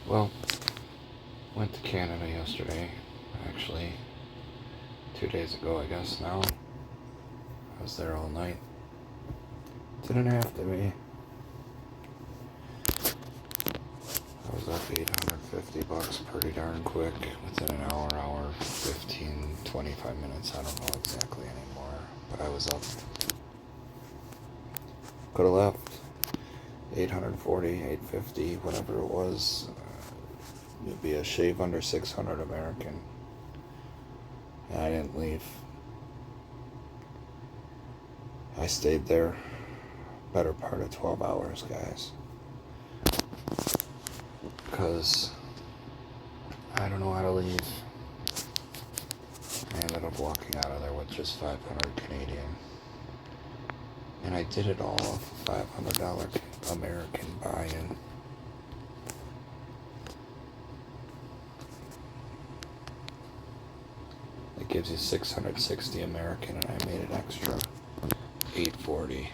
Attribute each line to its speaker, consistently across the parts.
Speaker 1: Well, went to Canada yesterday. Actually, 2 days ago, I guess now. I was there all night. Didn't have to be. I was up $850 pretty darn quick within an hour, 15, 25 minutes. I don't know exactly anymore. But I was up. Could have left. 840, 850, whatever it was. It'd be a shave under 600 American. And I didn't leave. I stayed there better part of 12 hours, guys. Because I don't know how to leave. I ended up walking out of there with just 500 Canadian. And I did it all off a $500 American buy-in. It gives you 660 American, and I made an extra 840.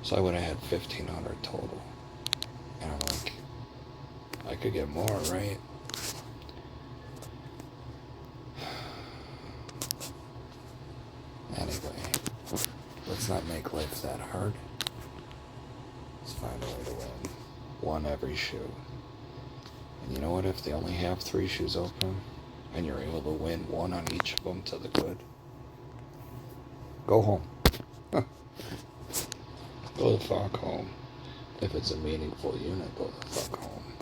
Speaker 1: So I would have had 1,500 total. And I'm like, I could get more, right? Anyway, let's not make life that hard. Let's find a way to win. One every shoe. And you know what? If they only have 3 shoes open, and you're able to win 1 on each of them to the good, go home. Go the fuck home. If it's a meaningful unit, go the fuck home.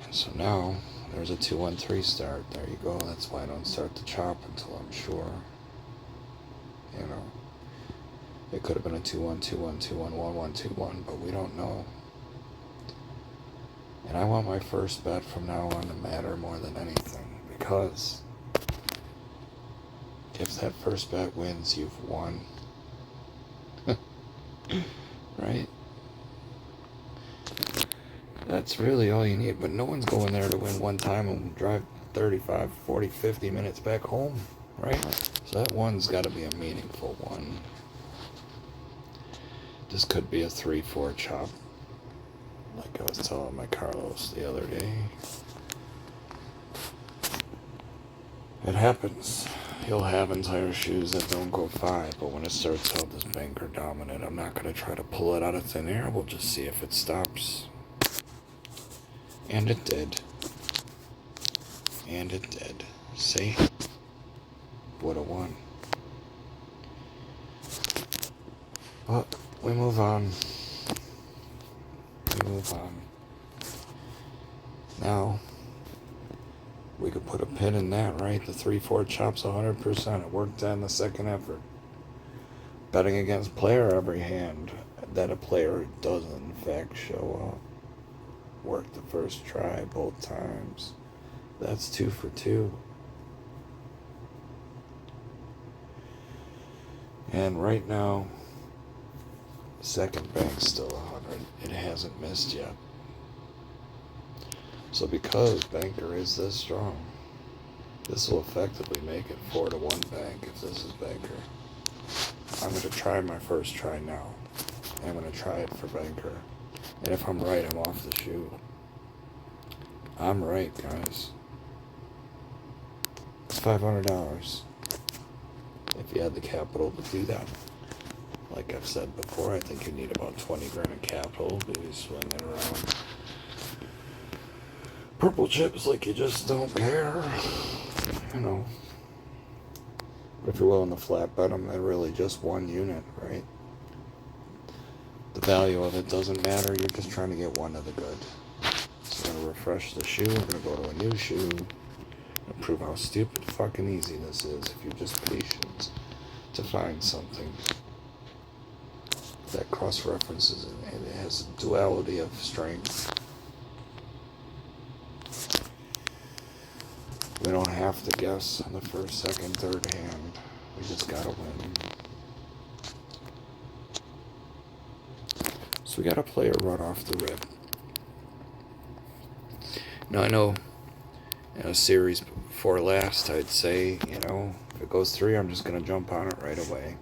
Speaker 1: And so now, there's a 2-1-3 start. There you go. That's why I don't start the chop until I'm sure. You know. It could have been a 2-1, 2-1, 2-1, 1-1, 2-1, but we don't know. And I want my first bet from now on to matter more than anything, because if that first bet wins, you've won. Right? That's really all you need, but no one's going there to win one time and drive 35, 40, 50 minutes back home, right? So that one's got to be a meaningful one. This could be a 3-4 chop, like I was telling my Carlos the other day. It happens. You'll have entire shoes that don't go 5, but when it starts out this banker dominant, I'm not going to try to pull it out of thin air. We'll just see if it stops. And it did. And it did. See? Would have won. But we move on. We move on. Now, we could put a pin in that, right? The 3-4 chops 100%. It worked on the second effort. Betting against player every hand that a player doesn't in fact show up. Worked the first try both times. That's 2 for 2. And right now, second bank's still 100. It hasn't missed yet. So because banker is this strong, this will effectively make it 4-1 bank if this is banker. I'm going to try my first try now. I'm going to try it for banker. And if I'm right, I'm off the shoe. I'm right, guys. It's $500. If you had the capital to do that. Like I've said before, I think you need about 20 grand of capital to be swinging around purple chips like you just don't care. You know. But if you're willing to flat bet them, they're really just one unit, right? The value of it doesn't matter. You're just trying to get one of the good. So I'm going to refresh the shoe. We're going to go to a new shoe and prove how stupid fucking easy this is if you're just patient to find something that cross-references and it has a duality of strength. We don't have to guess on the first, second, third hand. We just gotta win. So we gotta play a run off the rip. Now I know in a series before last I'd say, if it goes 3, I'm just gonna jump on it right away.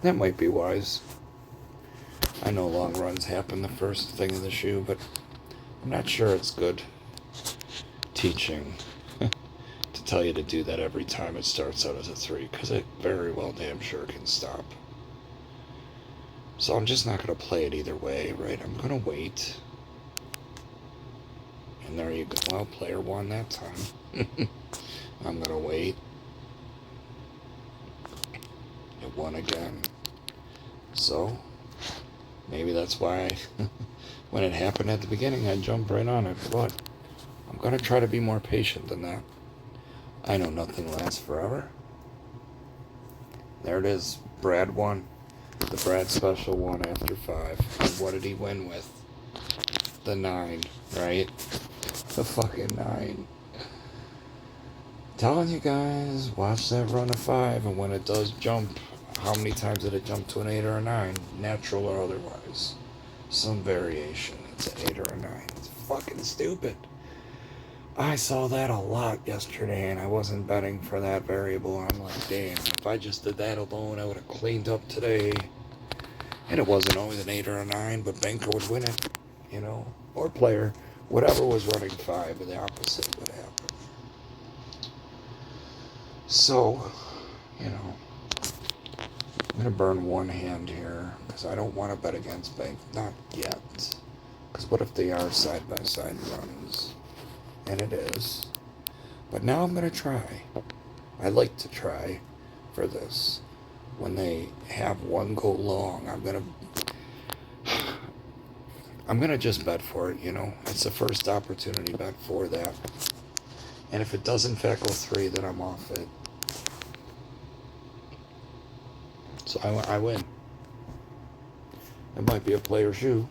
Speaker 1: That might be wise. I know long runs happen the first thing in the shoe, but I'm not sure it's good teaching to tell you to do that every time it starts out as a 3, because it very well damn sure can stop. So I'm just not going to play it either way, right? I'm going to wait. And there you go. Well, player 1 that time. I'm going to wait. It won again. So, maybe that's why when it happened at the beginning, I jumped right on it. But I'm going to try to be more patient than that. I know nothing lasts forever. There it is. Brad won. The Brad special won after 5. And what did he win with? The 9, right? The fucking 9. Telling you guys, watch that run of 5, and when it does jump, how many times did it jump to an 8 or a 9? Natural or otherwise. Some variation. It's an 8 or a 9. It's fucking stupid. I saw that a lot yesterday, and I wasn't betting for that variable. I'm like, damn, if I just did that alone, I would have cleaned up today. And it wasn't always an 8 or a 9, but banker would win it, you know, or player. Whatever was running 5, but the opposite would happen. So, you know, I'm going to burn one hand here, because I don't want to bet against bank. Not yet. Because what if they are side-by-side runs? And it is. But now I'm going to try. I like to try for this. When they have one go long, I'm gonna just bet for it, you know. It's the first opportunity bet for that. And if it does in fact go 3, then I'm off it. So I win. It might be a player shoe,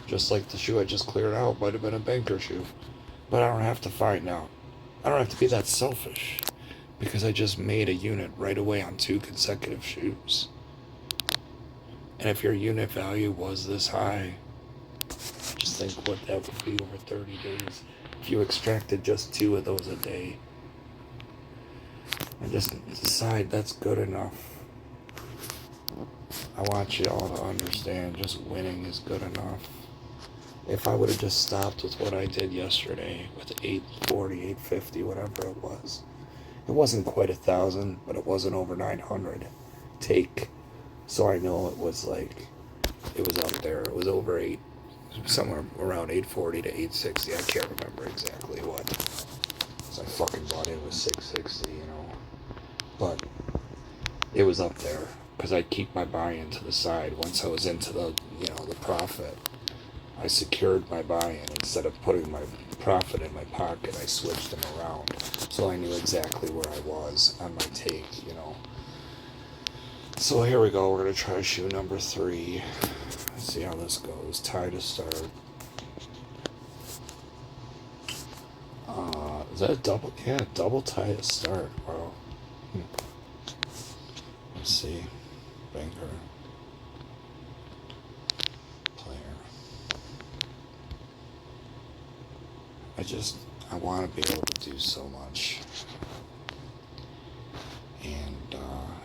Speaker 1: just like the shoe I just cleared out might have been a banker shoe. But I don't have to find out. I don't have to be that selfish, because I just made a unit right away on 2 consecutive shoes. And if your unit value was this high, just think what that would be over 30 days if you extracted just 2 of those a day. And just decide that's good enough. I want you all to understand just winning is good enough. If I would have just stopped with what I did yesterday with 840, 850, whatever it was. It wasn't quite 1,000, but it wasn't over 900 take. So I know it was like, it was up there. It was over 8, somewhere around 840 to 860. I can't remember exactly what. So I fucking bought it with 660, you know. But it was up there, because I'd keep my buy-in to the side. Once I was into the, you know, the profit, I secured my buy-in. Instead of putting my profit in my pocket, I switched them around. So I knew exactly where I was on my take, you know. So here we go. We're going to try shoe number 3. Let's see how this goes. Tie to start. Is that a double? Yeah, double tie to start. Wow. Let's see. Banker. Player. I want to be able to do so much. And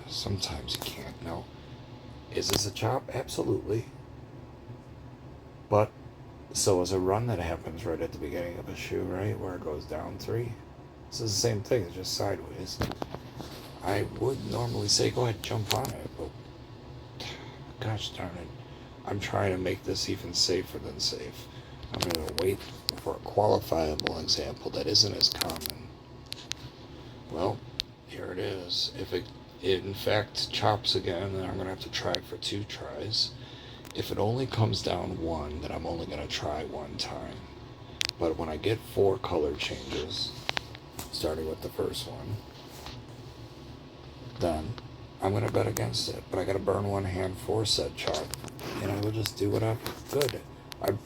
Speaker 1: sometimes you can't. No. Is this a chop? Absolutely. But so is a run that happens right at the beginning of a shoe, right? Where it goes down 3. This is the same thing, it's just sideways. I would normally say go ahead, jump on it, but gosh darn it. I'm trying to make this even safer than safe. I'm going to wait for a qualifiable example that isn't as common. Well, here it is. If it in fact chops again, then I'm going to have to try for 2 tries. If it only comes down 1, then I'm only going to try 1 time. But when I get 4 color changes, starting with the first one, then I'm going to bet against it. But I got to burn 1 hand for said chop. And I will just do whatever. Good.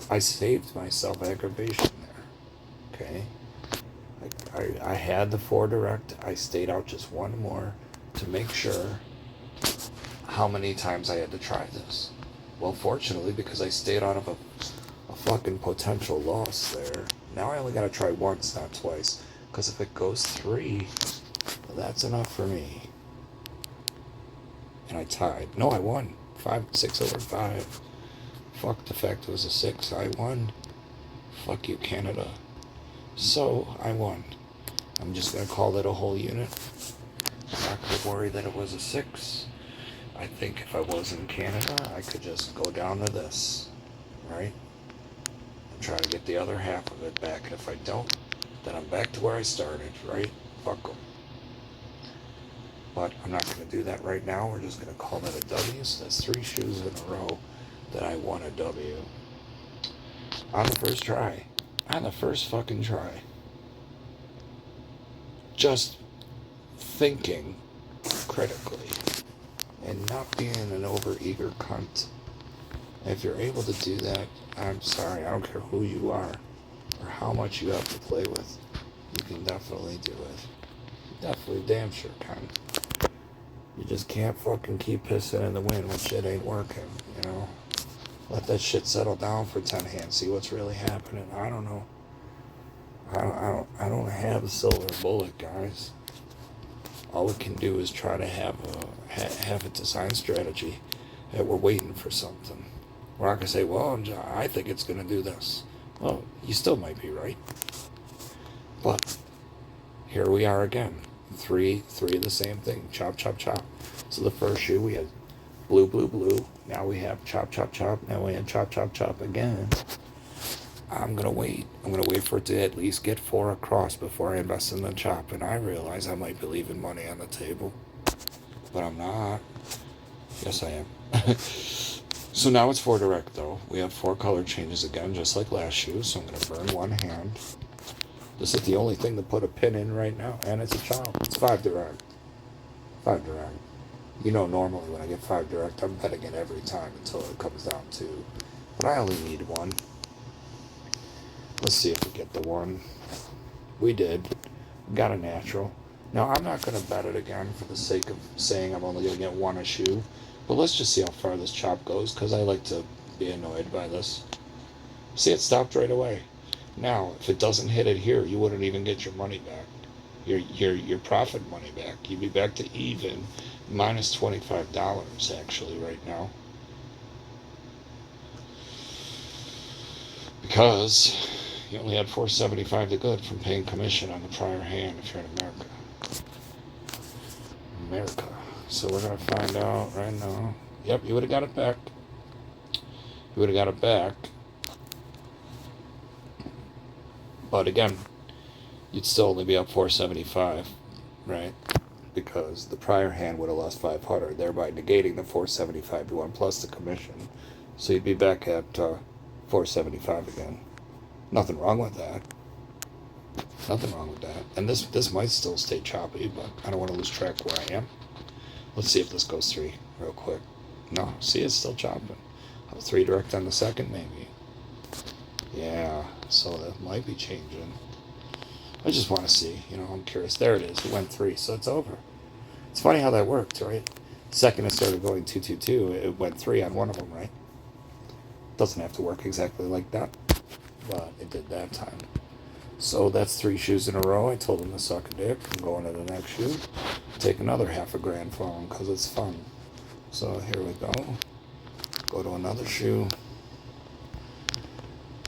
Speaker 1: I saved myself aggravation there. Okay? I had the 4 direct. I stayed out just 1 more to make sure how many times I had to try this. Well, fortunately, because I stayed out of a fucking potential loss there, now I only gotta try once, not twice. Because if it goes 3, well, that's enough for me. And I tied. No, I won. 5, 6 over 5. Fuck the fact it was a 6. I won. Fuck you, Canada. So, I won. I'm just going to call that a whole unit. I'm not going to worry that it was a 6. I think if I was in Canada, I could just go down to this, right? And try to get the other half of it back. And if I don't, then I'm back to where I started, right? Fuck them. But I'm not going to do that right now. We're just going to call that a W. So that's 3 shoes in a row that I won a W. On the first try. On the first fucking try. Just thinking critically and not being an overeager cunt. If you're able to do that, I'm sorry, I don't care who you are or how much you have to play with. You can definitely do it. Definitely damn sure can. You just can't fucking keep pissing in the wind when shit ain't working, you know? Let that shit settle down for 10 hands, see what's really happening. I don't know. I don't have a silver bullet, guys. All we can do is try to have a design strategy that we're waiting for something. We're not going to say, well, I think it's going to do this. Well, you still might be right. But here we are again. Three of the same thing. Chop, chop, chop. So the first shoe we had blue, blue, blue. Now we have chop, chop, chop. Now we have chop, chop, chop again. I'm going to wait. I'm going to wait for it to at least get 4 across before I invest in the chop. And I realize I might be leaving money on the table. But I'm not. Yes, I am. So now it's 4 direct, though. We have 4 color changes again, just like last shoe. So I'm going to burn 1 hand. This is the only thing to put a pin in right now. And it's a chop. It's 5 direct. 5 direct. You know, normally when I get 5 direct, I'm betting it every time until it comes down to. But I only need 1. Let's see if we get the 1. We did. We got a natural. Now, I'm not going to bet it again for the sake of saying I'm only going to get 1 a shoe. But let's just see how far this chop goes, because I like to be annoyed by this. See, it stopped right away. Now, if it doesn't hit it here, you wouldn't even get your money back. Your profit money back. You'd be back to even, minus $25 actually right now. Because you only had $4.75 to good from paying commission on the prior hand if you're in America. So we're going to find out right now. Yep, you would have got it back. You would have got it back. But again, you'd still only be up $4.75, right? Because the prior hand would have lost $500, thereby negating the $4.75 you won plus the commission. So you'd be back at $4.75 again. Nothing wrong with that. Nothing wrong with that. And this might still stay choppy, but I don't want to lose track where I am. Let's see if this goes 3 real quick. No, see, it's still chopping. 3 direct on the second, maybe. Yeah, so that might be changing. I just want to see, I'm curious. There it is. It went 3, so it's over. It's funny how that worked, right? Second it started going 2, 2, 2, it went 3 on one of them, right? Doesn't have to work exactly like that, but it did that time. So that's 3 shoes in a row. I told him to suck a dick. I'm going to the next shoe. Take another $half a grand for him because it's fun. So here we go. Go to another shoe.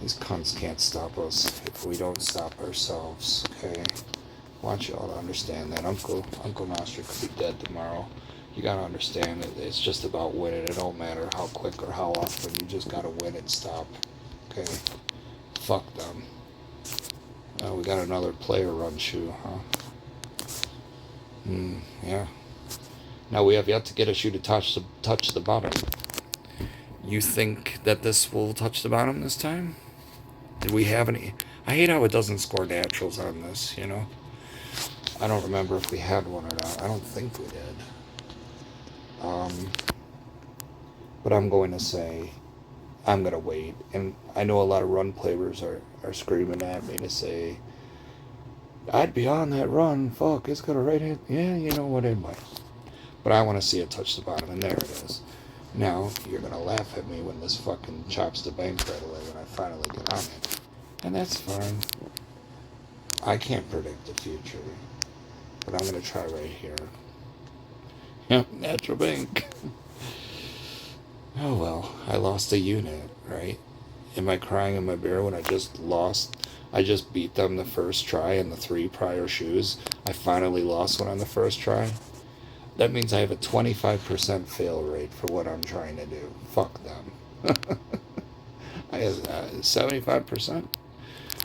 Speaker 1: These cunts can't stop us if we don't stop ourselves, okay? I want you all to understand that. Uncle Nostra could be dead tomorrow. You gotta understand that it's just about winning. It don't matter how quick or how often. You just gotta win and stop, okay? Fuck them. We got another player run shoe, huh? Yeah. Now we have yet to get a shoe to touch the bottom. You think that this will touch the bottom this time? Did we have any? I hate how it doesn't score naturals on this, I don't remember if we had one or not. I don't think we did. But I'm going to say I'm going to wait. And I know a lot of run players are screaming at me to say, I'd be on that run. Fuck, it's got a right hand. Yeah, you know what, it might. But I want to see it touch the bottom, and there it is. Now, you're going to laugh at me when this fucking chops the bank right away when I finally get on it. And that's fine. I can't predict the future. But I'm going to try right here. Yep, natural bank. Oh well, I lost a unit, right? Am I crying in my beer when I just lost? I just beat them the first try in the 3 prior shoes. I finally lost one on the first try. That means I have a 25% fail rate for what I'm trying to do. Fuck them. I have 75%.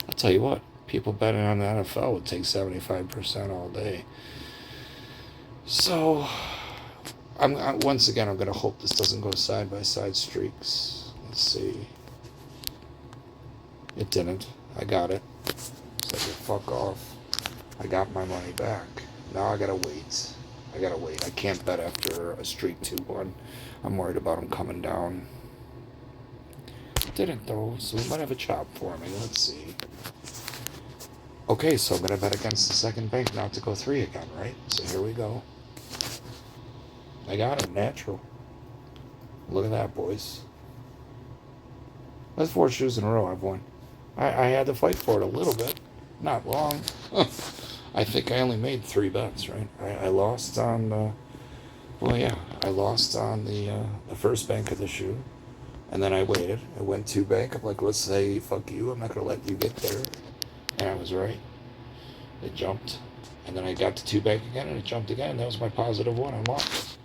Speaker 1: I'll tell you what, people betting on the NFL would take 75% all day. So, once again, I'm going to hope this doesn't go side by side streaks. Let's see. It didn't. I got it. So fuck off. I got my money back. Now I gotta wait. I can't bet after a streak 2-1. I'm worried about him coming down. Didn't though, so we might have a chop for me. Let's see. Okay, so I'm gonna bet against the second bank not to go 3 again, right? So here we go. I got it, natural. Look at that, boys. That's 4 shoes in a row I've won. I had to fight for it a little bit. Not long. I think I only made 3 bets, right? I lost on the... Well, yeah. I lost on the first bank of the shoe. And then I waited. I went 2 bank. I'm like, let's say, fuck you. I'm not going to let you get there. And I was right. It jumped. And then I got to 2 bank again, and it jumped again. And that was my positive one. I lost.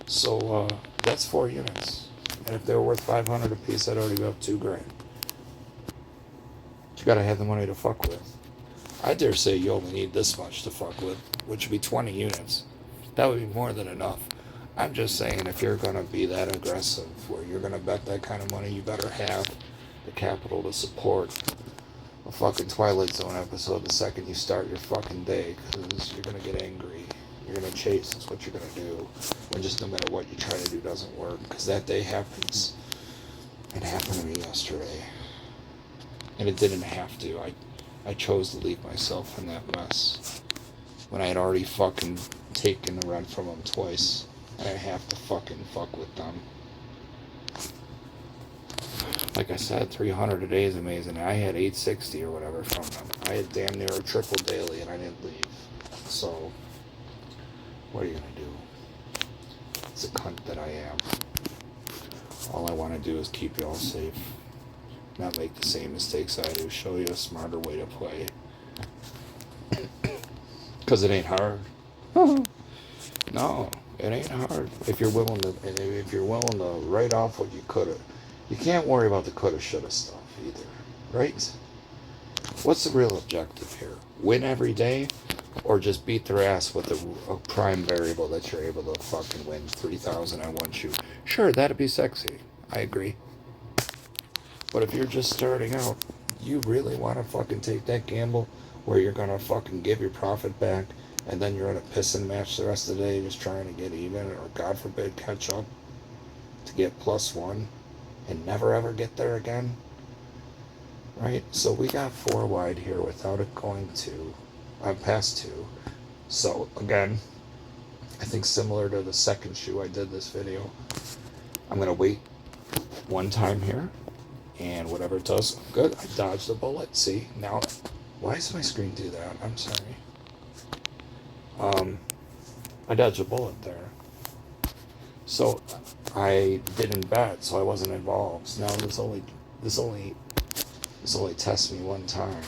Speaker 1: So, that's 4 units. And if they were worth 500 a piece, I'd already be up 2 grand. You gotta have the money to fuck with. I dare say you only need this much to fuck with, which would be 20 units. That would be more than enough. I'm just saying, if you're gonna be that aggressive, where you're gonna bet that kind of money, you better have the capital to support a fucking Twilight Zone episode the second you start your fucking day, because you're gonna get angry. You're gonna chase. That's what you're gonna do. When just no matter what you try to do doesn't work, because that day happens. It happened to me yesterday. And it didn't have to. I chose to leave myself in that mess when I had already fucking taken the rent from them twice, and I have to fucking fuck with them. Like I said, 300 a day is amazing. I had 860 or whatever from them. I had damn near a triple daily, and I didn't leave. So, what are you gonna do? It's a cunt that I am. All I want to do is keep y'all safe. Not make the same mistakes I do. Show you a smarter way to play. Because it ain't hard. No, it ain't hard. If you're willing to write off what you coulda. You can't worry about the coulda, shoulda stuff either, right? What's the real objective here? Win every day, or just beat their ass with a prime variable that you're able to fucking win 3,000 on one shoe? Sure, that'd be sexy. I agree. But if you're just starting out, you really want to fucking take that gamble where you're going to fucking give your profit back, and then you're in a pissing match the rest of the day just trying to get even, or God forbid catch up to get +1 and never ever get there again? Right? So we got 4 wide here without it going to past 2. So again, I think similar to the second shoe I did this video, I'm going to wait one time here. And whatever it does, good. I dodged the bullet. See, now, why does my screen do that? I'm sorry. I dodged a bullet there. So I didn't bet, so I wasn't involved. So now this only tests me one time.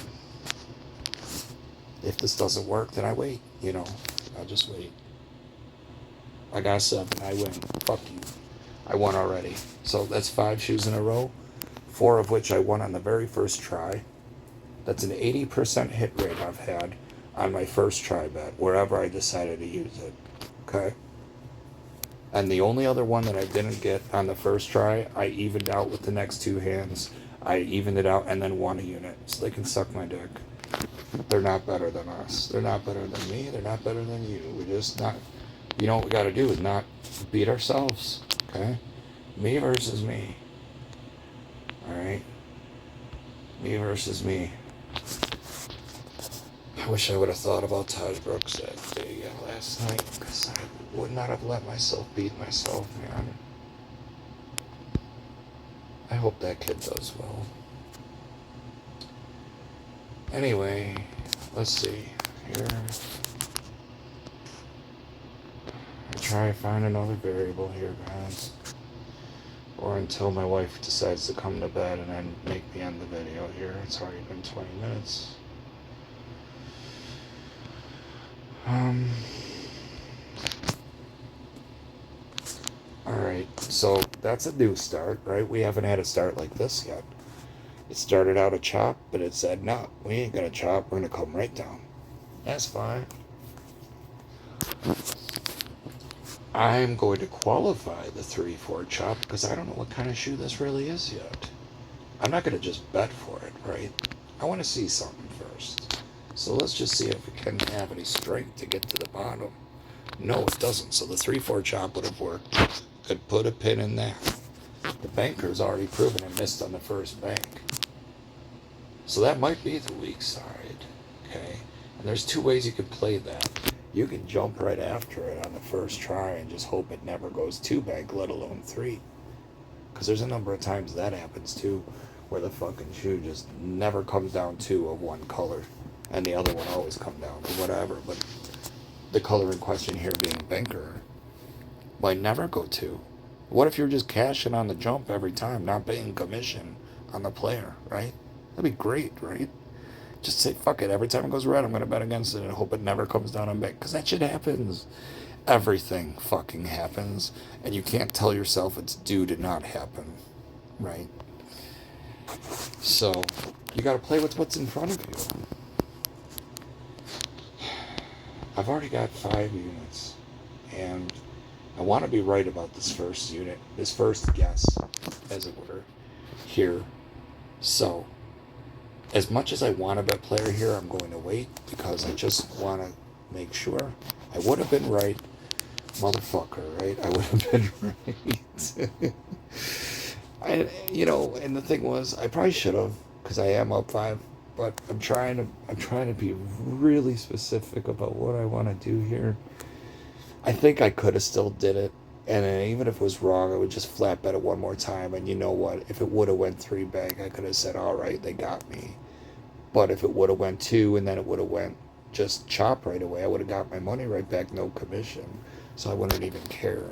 Speaker 1: If this doesn't work, then I wait. I'll just wait. I got 7. I win. Fuck you. I won already. So that's 5 shoes in a row. 4 of which I won on the very first try. That's an 80% hit rate I've had on my first try bet, wherever I decided to use it. Okay? And the only other one that I didn't get on the first try, I evened out with the next 2 hands. I evened it out and then won a unit. So they can suck my dick. They're not better than us. They're not better than me. They're not better than you. We're just not... what we gotta do is not beat ourselves. Okay? Me versus me. Alright? Me versus me. I wish I would have thought about Taj Brooks that day last night, because I would not have let myself beat myself, man. I hope that kid does well. Anyway, let's see. Here. I'll try to find another variable here, guys. or until my wife decides to come to bed and then make me end the video here. It's already been 20 minutes. Alright, so that's a new start, right? We haven't had a start like this yet. It started out a chop, but it said, no, we ain't gonna chop, we're gonna come right down. That's fine. I'm going to qualify the 3-4 chop because I don't know what kind of shoe this really is yet. I'm not gonna just bet for it, right? I want to see something first. So let's just see if it can have any strength to get to the bottom. No, it doesn't. So the 3-4 chop would have worked. Could put a pin in that. The banker's already proven it missed on the first bank. So that might be the weak side. Okay? And there's two ways you could play that. You can jump right after it on the first try and just hope it never goes 2 bank, let alone 3. Because there's a number of times that happens too, where the fucking shoe just never comes down 2 of one color. And the other one always comes down to whatever. But the color in question here being banker might never go 2. What if you're just cashing on the jump every time, not paying commission on the player, right? That'd be great, right? Just say, fuck it, every time it goes red, I'm going to bet against it and hope it never comes down on bank. Because that shit happens. Everything fucking happens. And you can't tell yourself it's due to not happen, right? So, you got to play with what's in front of you. I've already got 5 units. And I want to be right about this first unit, this first guess, as it were, here. So, as much as I want to bet player here, I'm going to wait because I just want to make sure. I would have been right, motherfucker, right? I would have been right. And the thing was, I probably should have because I am up 5, but I'm trying to be really specific about what I want to do here. I think I could have still did it, and even if it was wrong, I would just flat bet it one more time. And you know what? If it would have went 3 bank, I could have said, all right, they got me. But if it would have went 2 and then it would have went just chop right away, I would have got my money right back, no commission. So I wouldn't even care.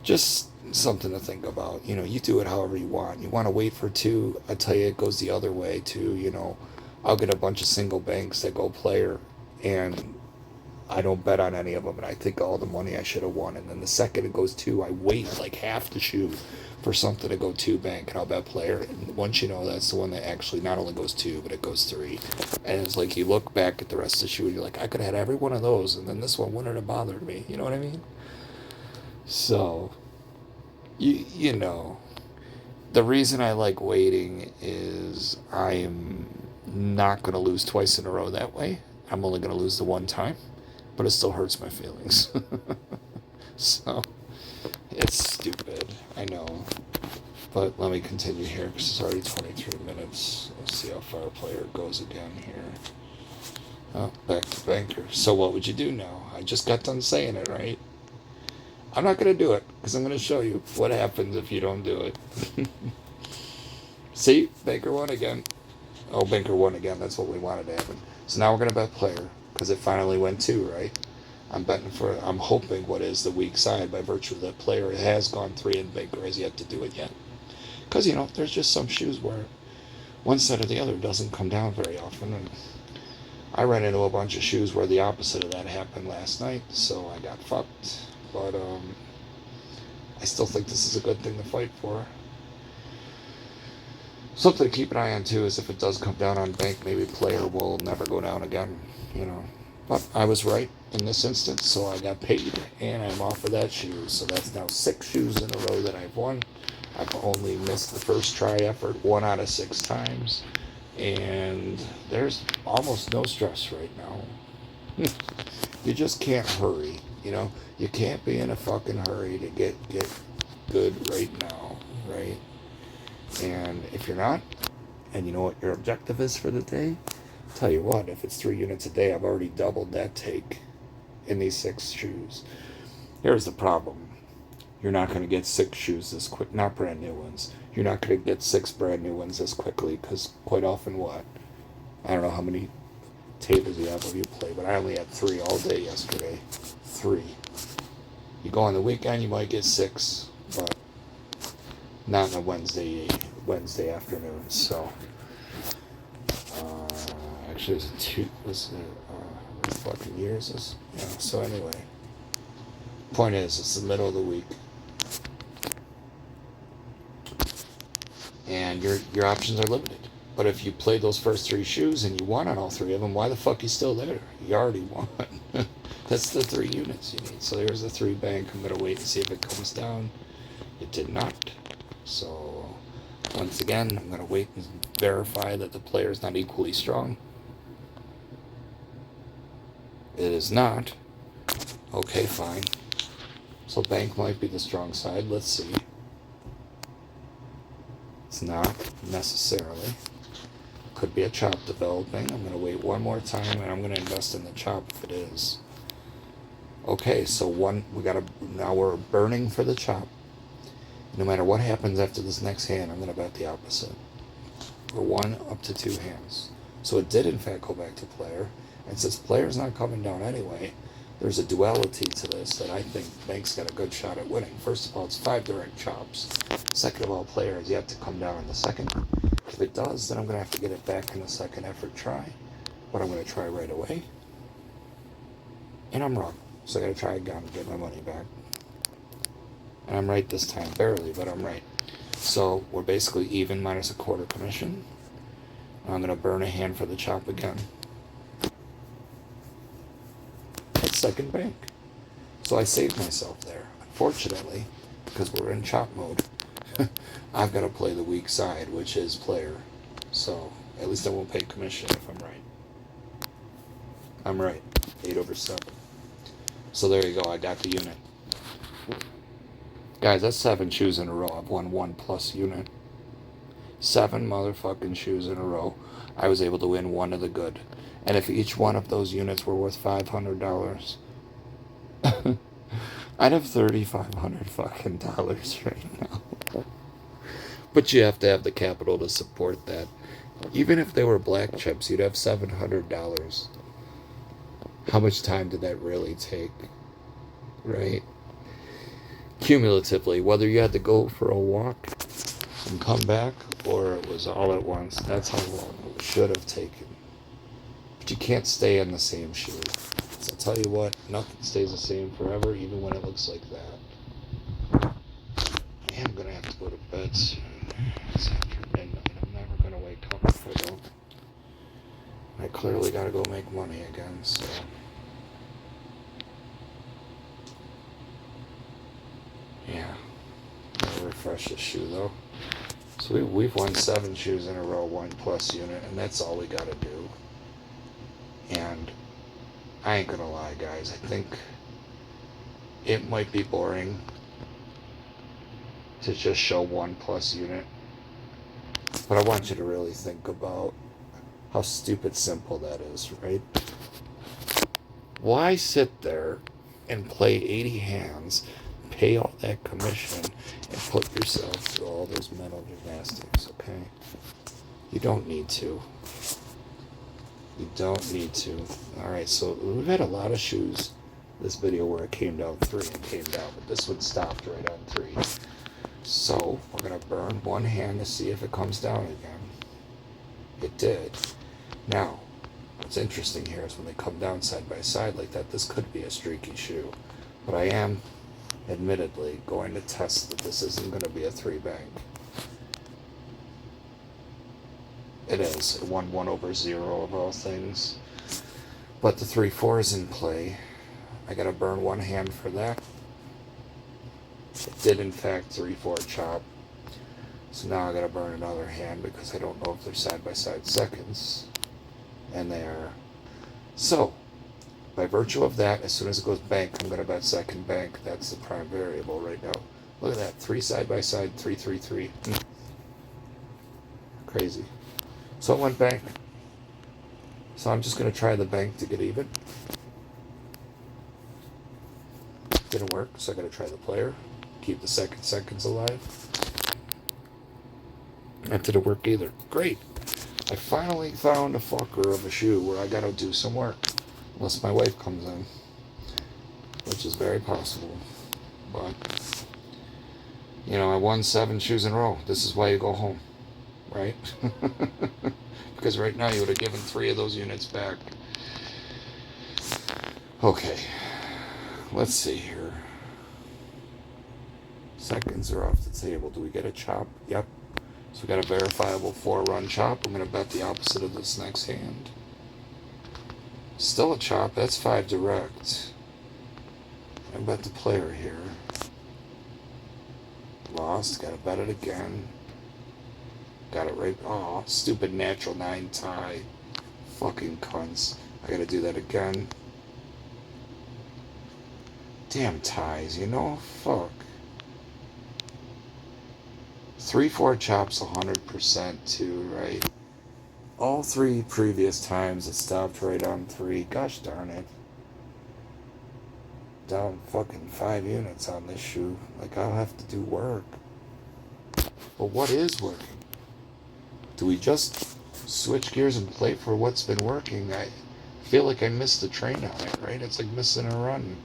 Speaker 1: Just something to think about. You do it however you want. You want to wait for 2, I tell you, it goes the other way too. I'll get a bunch of single banks that go player, and I don't bet on any of them, and I think all the money I should have won. And then the second it goes 2, I wait like half the shoe for something to go 2 bank, and I'll bet player. And once you know that's the one that actually not only goes 2, but it goes 3. And it's like you look back at the rest of the shoe, and you're like, I could have had every one of those, and then this one wouldn't have bothered me. You know what I mean? So, you know, the reason I like waiting is I'm not going to lose twice in a row that way. I'm only going to lose the one time. But it still hurts my feelings. So, it's stupid, I know. But let me continue here because it's already 23 minutes. Let's see how far a player goes again here. Oh, back to banker. So what would you do now? I just got done saying it, right? I'm not going to do it because I'm going to show you what happens if you don't do it. See? Banker won again. Oh, banker won again. That's what we wanted to happen. So now we're going to bet player. Because it finally went 2, right? I'm hoping what is the weak side by virtue of that player has gone 3 and banker has yet to do it yet. Because, there's just some shoes where one side or the other doesn't come down very often. And I ran into a bunch of shoes where the opposite of that happened last night, so I got fucked. But I still think this is a good thing to fight for. Something to keep an eye on too is if it does come down on bank, maybe player will never go down again, But I was right in this instance, so I got paid, and I'm off of that shoe. So that's now 6 shoes in a row that I've won. I've only missed the first try effort 1 out of 6 times, and there's almost no stress right now. You just can't hurry, You can't be in a fucking hurry to get good right now, right? And if you're not, and you know what your objective is for the day, tell you what, if it's 3 units a day, I've already doubled that take in these 6 shoes. Here's the problem. You're not going to get 6 shoes this quick, not brand new ones. You're not going to get 6 brand new ones this quickly, because quite often what? I don't know how many tables you have of you play, but I only had 3 all day yesterday. 3. You go on the weekend, you might get 6, but Not on a Wednesday afternoon. So, actually, what fucking year is this? Yeah. So anyway, point is, it's the middle of the week, and your options are limited. But if you played those first 3 shoes and you won on all 3 of them, why the fuck are you still there? You already won. That's the 3 units you need. So there's the 3 bank. I'm going to wait and see if it comes down. It did not. So once again, I'm going to wait and verify that the player is not equally strong. It is not. Okay, fine. So bank might be the strong side. Let's see. It's not necessarily. Could be a chop developing. I'm going to wait one more time and I'm going to invest in the chop if it is. Okay, so now we're burning for the chop. No matter what happens after this next hand, I'm going to bet the opposite. We're 1 up to 2 hands. So it did in fact go back to player. And since player's not coming down anyway, there's a duality to this that I think bank's got a good shot at winning. First of all, it's 5 direct chops. Second of all, player has yet to come down in the second. If it does, then I'm going to have to get it back in the second effort try. But I'm going to try right away. And I'm wrong. So I got to try again and get my money back. And I'm right this time. Barely, but I'm right. So we're basically even minus a quarter commission. I'm going to burn a hand for the chop again. That's second bank. So I saved myself there. Unfortunately, because we're in chop mode, I've got to play the weak side, which is player. So at least I won't pay commission if I'm right. I'm right. 8/7. So there you go. I got the unit. Guys, that's 7 shoes in a row. I've won 1+ unit. 7 motherfucking shoes in a row. I was able to win 1 of the good. And if each one of those units were worth $500, I'd have $3,500 fucking dollars right now. But you have to have the capital to support that. Even if they were black chips, you'd have $700. How much time did that really take? Right? Cumulatively, whether you had to go for a walk and come back, or it was all at once, that's how long it should have taken. But you can't stay in the same shoe. So I'll tell you what, nothing stays the same forever, even when it looks like that. Man, I'm going to have to go to bed soon. It's after midnight. I'm never going to wake up if I don't. I clearly got to go make money again, so... Yeah. I'll refresh the shoe, though. So we've won 7 shoes in a row, 1+ unit, and that's all we got to do. And I ain't gonna lie, guys, I think it might be boring to just show 1+ unit, but I want you to really think about how stupid simple that is, right? Why sit there and play 80 hands, pay all that commission, and put yourself through all those mental gymnastics, okay? You don't need to. You don't need to. Alright, so we've had a lot of shoes this video where it came down 3 and came down, but this one stopped right on 3. So we're going to burn 1 hand to see if it comes down again. It did. Now, what's interesting here is when they come down side by side like that, this could be a streaky shoe. But I am, admittedly, going to test that this isn't going to be a 3 bank. It is. It won 1/0 of all things. But the 3/4 is in play. I gotta burn 1 hand for that. It did in fact 3/4 chop. So now I gotta burn another hand because I don't know if they're side by side seconds. And they are. So, by virtue of that, as soon as it goes bank, I'm gonna bet second bank. That's the prime variable right now. Look at that. 3 side by side, 3, 3, 3. Crazy. So it went bank. So I'm just going to try the bank to get even. Didn't work, so I got to try the player. Keep the seconds alive. That didn't work either. Great. I finally found a fucker of a shoe where I got to do some work. Unless my wife comes in. Which is very possible. But You know, I won 7 shoes in a row. This is why you go home, right? Because right now you would have given 3 of those units back. Okay, let's see here. Seconds are off the table. Do we get a chop? Yep. So we got a verifiable 4-run chop. I'm going to bet the opposite of this next hand. Still a chop. That's 5 direct. I bet the player here. Lost. Got to bet it again. Got it right. Oh, stupid natural 9 tie. Fucking cunts. I got to do that again. Damn ties, you know? Fuck. 3-4 chops 100% too, right? All 3 previous times it stopped right on 3. Gosh darn it. Down fucking 5 units on this shoe. Like, I'll have to do work. But what is working? Do we just switch gears and play for what's been working? I feel like I missed the train on it, right? It's like missing a run.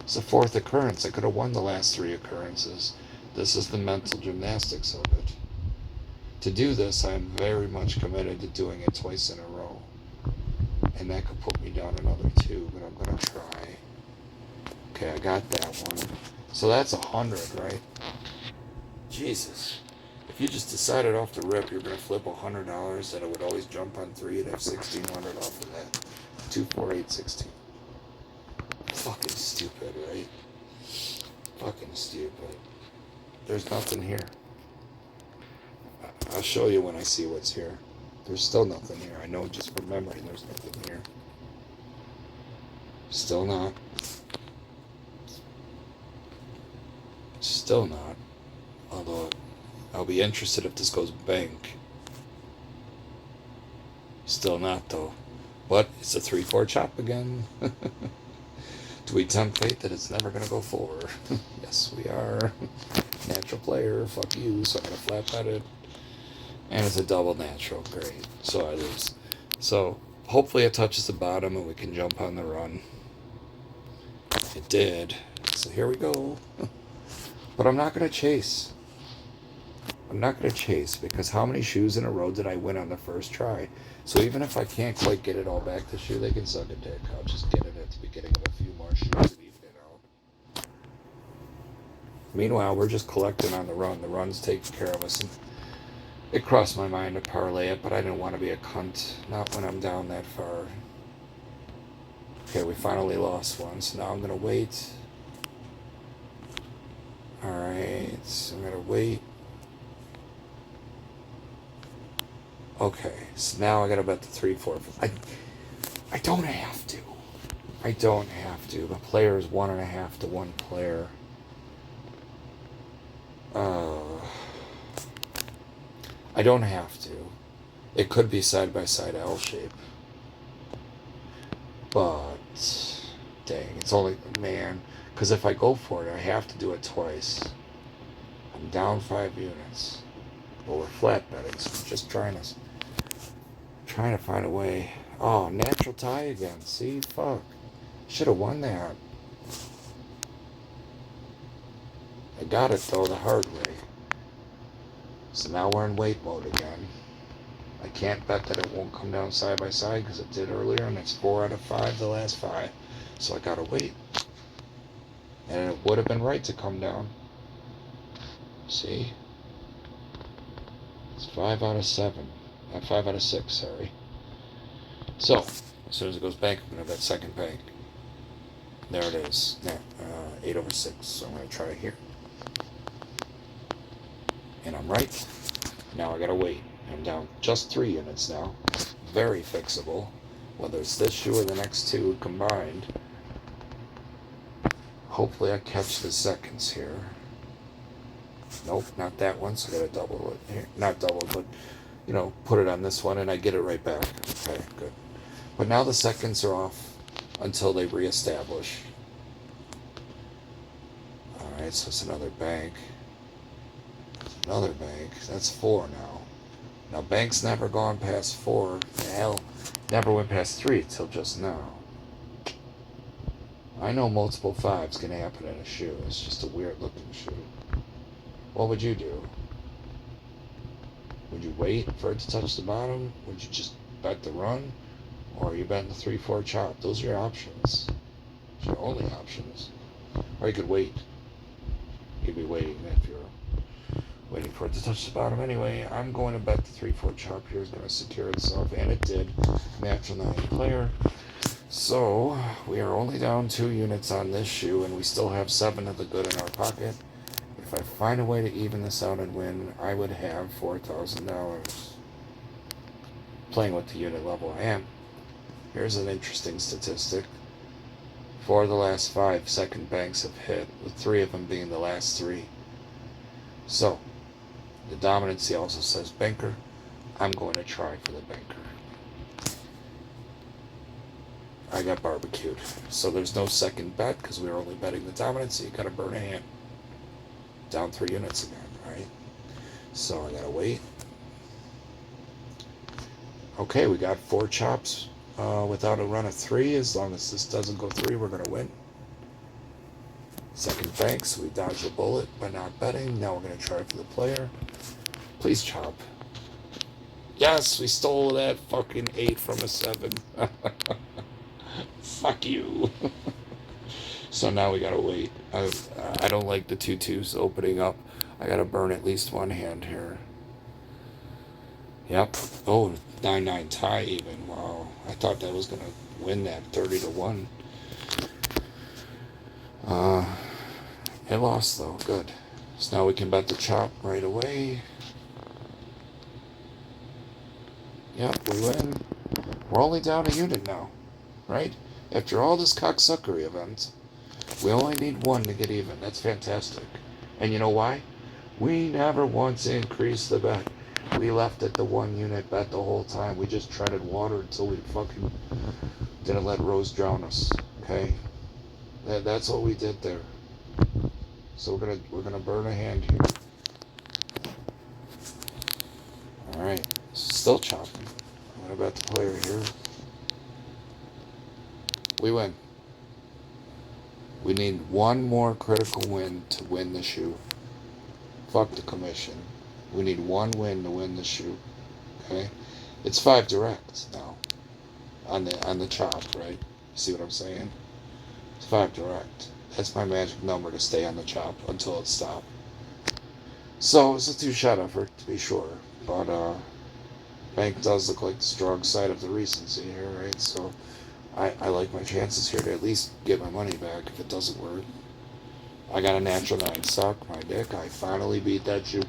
Speaker 1: It's the 4th occurrence. I could have won the last 3 occurrences. This is the mental gymnastics of it. To do this, I'm very much committed to doing it twice in a row. And that could put me down another 2, but I'm going to try. Okay, I got that one. So that's 100, right? Jesus. If you just decided off the rip you're going to flip $100, that it would always jump on 3, you'd have 1,600 off of that. 2, 4, 8, 16. Fucking stupid, right? Fucking stupid. There's nothing here. I'll show you when I see what's here. There's still nothing here. I know just from memory there's nothing here. Still not. Still not. Although I'll be interested if this goes bank. Still not though. But it's a 3-4 chop again. Do we tempt fate that it's never going to go 4? Yes, we are. Natural player, fuck you, so I'm going to flat bet it. And it's a double natural, great. So I lose. So hopefully it touches the bottom and we can jump on the run. It did. So here we go. But I'm not going to chase. I'm not going to chase because how many shoes in a row did I win on the first try? So even if I can't quite get it all back this shoe, they can suck a dick. I'll just get it at the beginning of a few more shoes and even it out. Meanwhile, we're just collecting on the run. The run's taking care of us. And it crossed my mind to parlay it, but I didn't want to be a cunt. Not when I'm down that far. Okay, we finally lost one, so now I'm going to wait. Alright, so I'm going to wait. Okay, so now I gotta bet the 3-4. I don't have to. I don't have to. The player is 1.5 to 1 player. I don't have to. It could be side by side L shape. But dang, it's only man. Because if I go for it, I have to do it twice. I'm down 5 units. But we're flat betting, so I'm just trying to find a way. Oh, natural tie again. See, fuck. Should have won that. I got it though the hard way. So now we're in wait mode again. I can't bet that it won't come down side by side because it did earlier, and it's 4 out of 5 the last 5. So I gotta wait. And it would have been right to come down. See? It's 5 out of 7. 5 out of 6, sorry. So, as soon as it goes bank, I'm going to bet second bank. There it is. Now, 8 over 6. So I'm going to try here. And I'm right. Now I got to wait. I'm down just 3 units now. Very fixable. Whether it's this shoe or the next 2 combined. Hopefully I catch the seconds here. Nope, not that one, so I gotta double it here. Not double, but, you know, put it on this one and I get it right back. Okay, good. But now the seconds are off until they reestablish. Alright, so it's another bank. Another bank. That's 4 now. Now, bank's never gone past 4. Hell, never went past 3 till just now. I know multiple 5s can happen in a shoe. It's just a weird looking shoe. what would you do? Would you wait for it to touch the bottom? Would you just bet the run? Or are you betting the 3-4 chop? Those are your options. Those are your only options. Or you could wait. You'd be waiting if you're waiting for it to touch the bottom. Anyway, I'm going to bet the 3-4 chop here is going to secure itself, and it did. Natural 9 player. So, we are only down 2 units on this shoe, and we still have 7 of the good in our pocket. If I find a way to even this out and win, I would have $4,000. Playing with the unit level I am. Here's an interesting statistic. 4 of the last 5 second banks have hit, with 3 of them being the last 3. So, the dominancy also says banker. I'm going to try for the banker. I got barbecued. So there's no second bet because we were only betting the dominancy. You gotta burn a hand. Down 3 units again, right? So I gotta wait. Okay, we got 4 chops without a run of 3. As long as this doesn't go 3, we're gonna win. Second bank, so we dodge a bullet by not betting. Now we're gonna try for the player. Please chop. Yes, we stole that fucking 8 from a 7. Fuck you. So now we gotta wait. I don't like the 2-2s opening up. I gotta burn at least 1 hand here. Yep. Oh, 9-9 tie even. Wow. I thought that was gonna win that 30-1. It lost though. Good. So now we can bet the chop right away. Yep, we win. We're only down a unit now, right? After all this cocksuckery event, we only need 1 to get even. That's fantastic. And you know why? We never once increased the bet. We left at the 1 unit bet the whole time. We just treaded water until we fucking didn't let Rose drown us. Okay? That's what we did there. So we're gonna burn a hand here. Alright. Still chopping. I'm gonna bet the player here. We win. We need 1 more critical win to win the shoe. Fuck the commission. We need 1 win to win the shoe. Okay? It's 5 direct now. On the chop, right? You see what I'm saying? It's 5 direct. That's my magic number to stay on the chop until it stops. So it's a 2-shot effort to be sure. But bank does look like the strong side of the recency here, right? So I like my chances here to at least get my money back if it doesn't work. I got a natural 9 suck, my dick. I finally beat that shoe.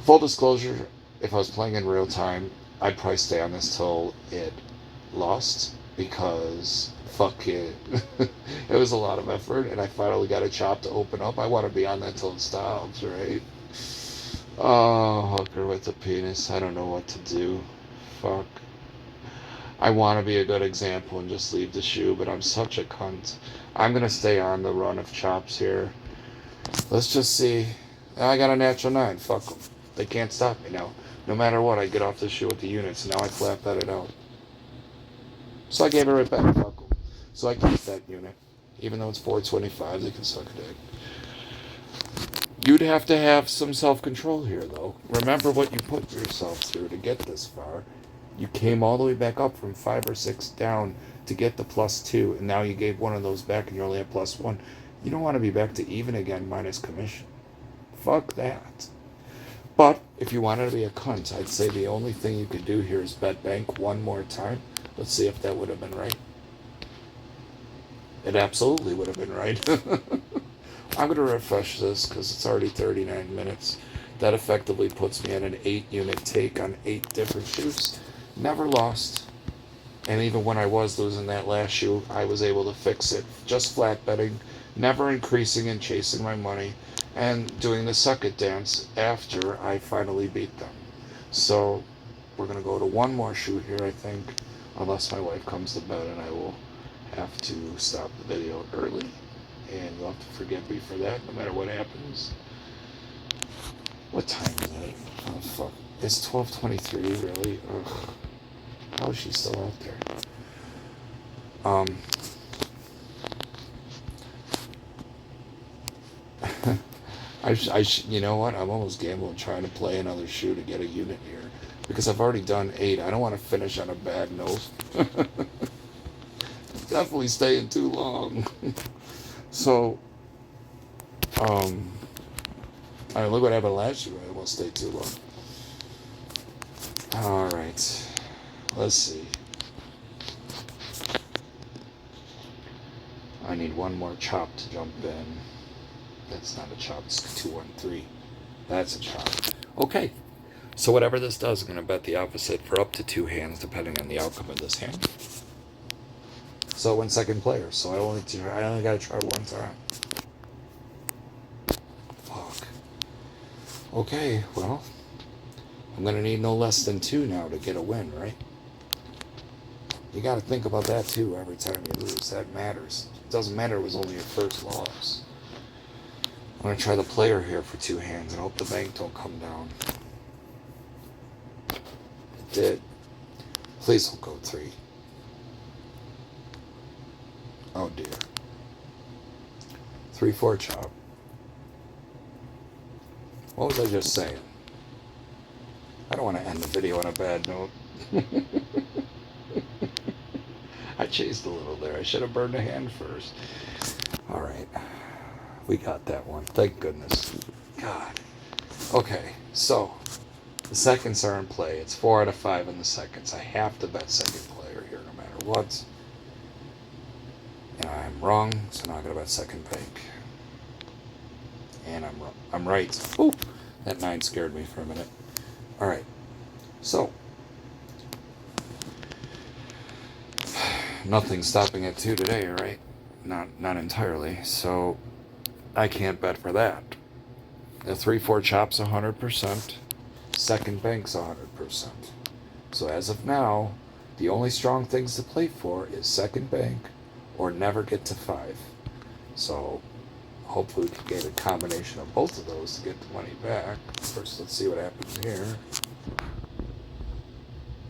Speaker 1: Full disclosure, if I was playing in real time, I'd probably stay on this till it lost because fuck it. It was a lot of effort and I finally got a chop to open up. I want to be on that till it stops, right? Oh, hooker with the penis. I don't know what to do. Fuck. I want to be a good example and just leave the shoe, but I'm such a cunt. I'm going to stay on the run of chops here. Let's just see. I got a natural 9. Fuck them. They can't stop me now. No matter what, I get off the shoe with the units. Now I flat bet it out. So I gave it right back. Fuck them. So I keep that unit. Even though it's 425, they can suck a dick. You'd have to have some self-control here, though. Remember what you put yourself through to get this far. You came all the way back up from 5 or 6 down to get the +2, and now you gave one of those back and you're only at +1. You don't want to be back to even again minus commission. Fuck that. But if you wanted to be a cunt, I'd say the only thing you could do here is bet bank 1 more time. Let's see if that would have been right. It absolutely would have been right. I'm going to refresh this because it's already 39 minutes. That effectively puts me at an 8-unit take on 8 different shoes. Never lost. And even when I was losing that last shoe, I was able to fix it. Just flat betting, never increasing and chasing my money, and doing the suck it dance after I finally beat them. So we're going to go to 1 more shoe here, I think, unless my wife comes to bed, and I will have to stop the video early. And you'll have to forgive me for that, no matter what happens. What time is it? Oh, fuck. It's 12:23, really? Ugh. How is she still out there? You know what? I'm almost gambling trying to play another shoe to get a unit here because I've already done 8. I don't want to finish on a bad note. Definitely staying too long. So, I mean, look what happened last year. I won't stay too long. All right. Let's see. I need one more chop to jump in. That's not a chop. It's 2-1-3. That's a chop. Okay. So whatever this does, I'm going to bet the opposite for up to 2 hands, depending on the outcome of this hand. So I win second player. So I only got to try one time. Fuck. Okay. Well, I'm going to need no less than 2 now to get a win, right? You got to think about that too every time you lose. That matters. It doesn't matter it was only your first loss. I'm going to try the player here for 2 hands and hope the bank don't come down. It did. Please don't go 3. Oh dear. 3-4 chop. What was I just saying? I don't want to end the video on a bad note. I chased a little there. I should have burned a hand first. All right. We got that one. Thank goodness. God. Okay, so the seconds are in play. It's 4 out of 5 in the seconds. I have to bet second player here no matter what. And I'm wrong, so now I'm going to bet second bank. And I'm wrong. I'm right. Ooh, that 9 scared me for a minute. All right. So, nothing's stopping at 2 today, right? Not entirely. So, I can't bet for that. The 3-4 chop's 100%. Second bank's 100%. So as of now, the only strong things to play for is second bank or never get to 5. So hopefully we can get a combination of both of those to get the money back. First, let's see what happens here.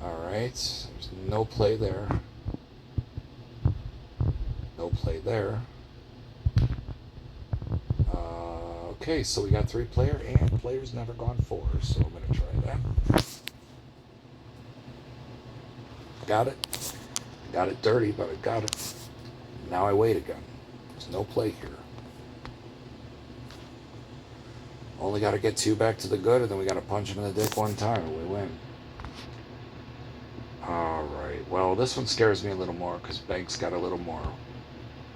Speaker 1: Alright, there's no play there. No play there. Okay, so we got 3 player and player's never gone 4, so I'm going to try that. Got it. Got it dirty, but I got it. Now I wait again. There's no play here. Only got to get 2 back to the good, and then we got to punch him in the dick 1 time, and we win. Alright, well, this one scares me a little more, because Bank's got a little more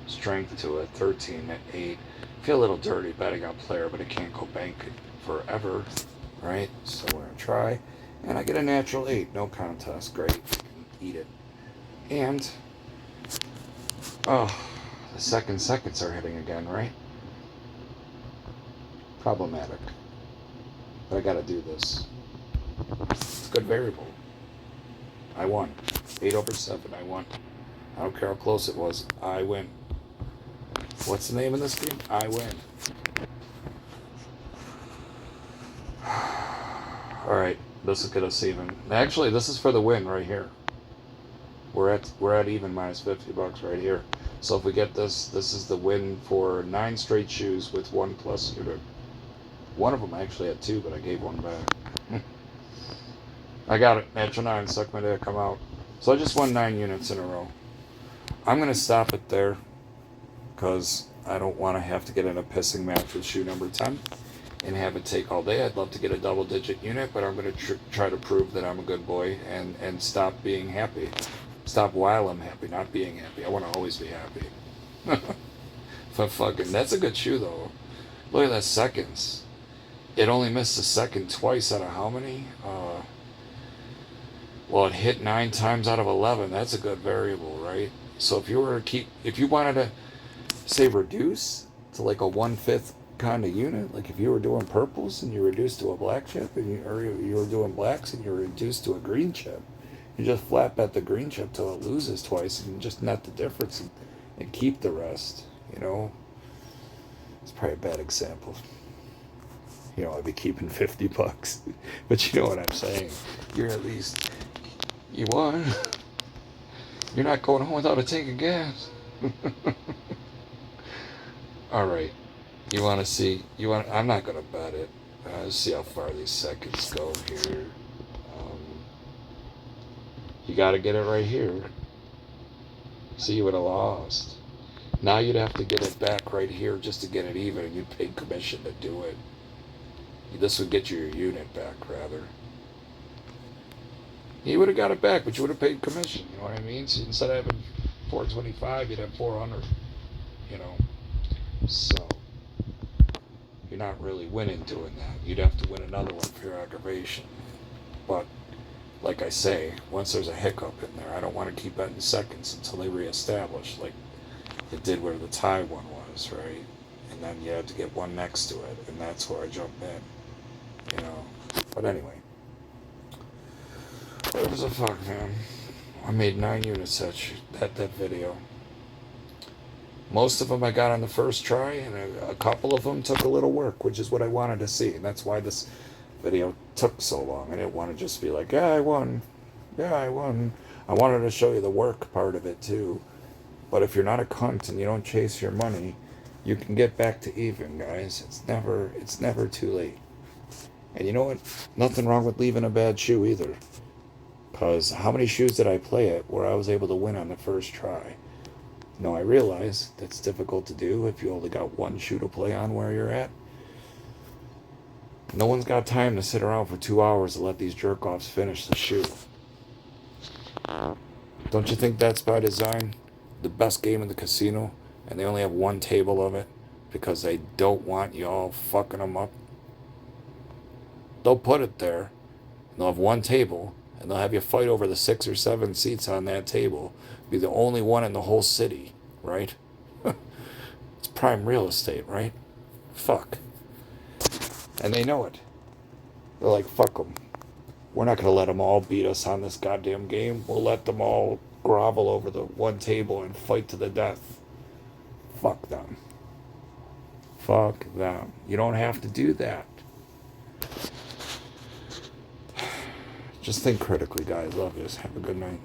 Speaker 1: strength to it. 13 at 8. Feel a little dirty betting on player, but it can't go bank forever, right? So we're going to try. And I get a natural 8. No contest. Great. I can eat it. And, oh, the seconds are hitting again, right? Problematic. But I got to do this. It's a good variable. I won. 8 over 7. I won. I don't care how close it was. I win. What's the name of this game? I win. Alright, this will get us even. Actually, this is for the win right here. We're at even minus $50 right here. So if we get this, this is the win for 9 straight shoes with 1 plus unit. One of them actually had 2, but I gave 1 back. I got it. Natural 9. Suck my dick. Come out. So I just won 9 units in a row. I'm going to stop it there, because I don't want to have to get in a pissing match with shoe number 10 and have it take all day. I'd love to get a double-digit unit, but I'm going to try to prove that I'm a good boy and stop being happy. Stop while I'm happy, not being happy. I want to always be happy. But fucking, that's a good shoe, though. Look at that seconds. It only missed a second twice out of how many? Well, it hit 9 times out of 11. That's a good variable, right? So if you were to if you wanted to, say, reduce to like a 1/5 kind of unit, like if you were doing purples and you reduced to a black chip, or you were doing blacks and you were reduced to a green chip, you just flat bet the green chip till it loses twice and just net the difference and keep the rest, you know? It's probably a bad example. You know, I'd be keeping $50. But you know what I'm saying. You're at least, you won. You're not going home without a tank of gas. Alright. You want to see? You want? I'm not gonna bet it. Let's see how far these seconds go here. Um, you got to get it right here. See, you would have lost. Now you'd have to get it back right here just to get it even, and you paid commission to do it. This would get you your unit back, rather. You would have got it back, but you would have paid commission. You know what I mean? So instead of having 425, you'd have 400. You know, so you're not really winning doing that. You'd have to win another one for your aggravation. But like I say, once there's a hiccup in there, I don't want to keep betting seconds until they reestablish, like it did where the tie one was, right? And then you had to get one next to it, and that's where I jumped in. You know. But anyway. What was the fuck, man? I made 9 units that video. Most of them I got on the first try, and a couple of them took a little work, which is what I wanted to see. And that's why this video took so long. I didn't want to just be like, yeah, I won. Yeah, I won. I wanted to show you the work part of it, too. But if you're not a cunt and you don't chase your money, you can get back to even, guys. It's never too late. And you know what? Nothing wrong with leaving a bad shoe, either. Because how many shoes did I play at where I was able to win on the first try? Now, I realize that's difficult to do if you only got one shoe to play on where you're at. No one's got time to sit around for 2 hours to let these jerk-offs finish the shoe. Don't you think that's by design? The best game in the casino, and they only have one table of it because they don't want you all fucking them up. They'll put it there, and they'll have one table, and they'll have you fight over the 6 or 7 seats on that table. Be the only one in the whole city, right? It's prime real estate, right? Fuck. And they know it. They're like, fuck them. We're not going to let them all beat us on this goddamn game. We'll let them all grovel over the one table and fight to the death. Fuck them. Fuck them. You don't have to do that. Just think critically, guys. Love yous. Have a good night.